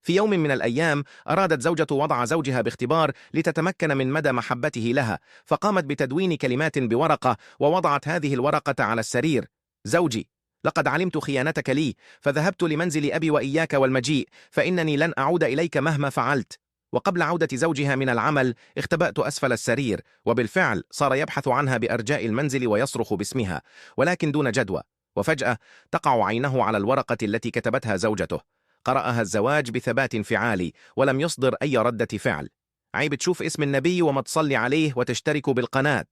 في يوم من الأيام أرادت زوجة وضع زوجها باختبار لتتمكن من مدى محبته لها، فقامت بتدوين كلمات بورقة ووضعت هذه الورقة على السرير: زوجي، لقد علمت خيانتك لي، فذهبت لمنزل أبي وإياك والمجيء، فإنني لن أعود إليك مهما فعلت. وقبل عودة زوجها من العمل اختبأت أسفل السرير، وبالفعل صار يبحث عنها بأرجاء المنزل ويصرخ باسمها، ولكن دون جدوى. وفجأة تقع عينه على الورقة التي كتبتها زوجته. قرأها الزواج بثبات انفعالي ولم يصدر أي ردة فعل. عيب تشوف اسم النبي وما تصلي عليه وتشترك بالقناة.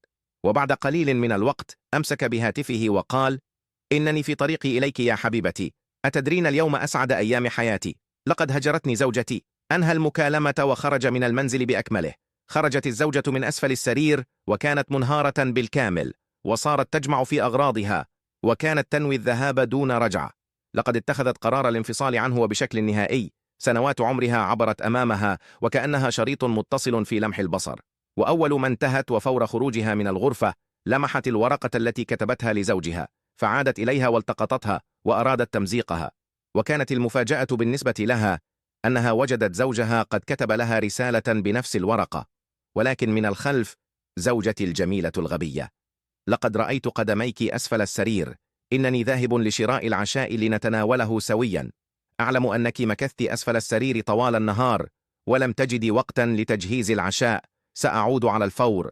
وبعد قليل من الوقت أمسك بهاتفه وقال: إنني في طريقي إليك يا حبيبتي، أتدرين اليوم أسعد أيام حياتي؟ لقد هجرتني زوجتي. أنهى المكالمة وخرج من المنزل بأكمله. خرجت الزوجة من أسفل السرير وكانت منهارة بالكامل، وصارت تجمع في أغراضها، وكانت تنوي الذهاب دون رجعة. لقد اتخذت قرار الانفصال عنه وبشكل نهائي. سنوات عمرها عبرت أمامها وكأنها شريط متصل في لمح البصر. وأول ما انتهت وفور خروجها من الغرفة لمحت الورقة التي كتبتها لزوجها، فعادت إليها والتقطتها وأرادت تمزيقها. وكانت المفاجأة بالنسبة لها أنها وجدت زوجها قد كتب لها رسالة بنفس الورقة، ولكن من الخلف: زوجتي الجميلة الغبية، لقد رأيت قدميك أسفل السرير، إنني ذاهب لشراء العشاء لنتناوله سويا. أعلم أنك مكثت أسفل السرير طوال النهار ولم تجدي وقتا لتجهيز العشاء، سأعود على الفور.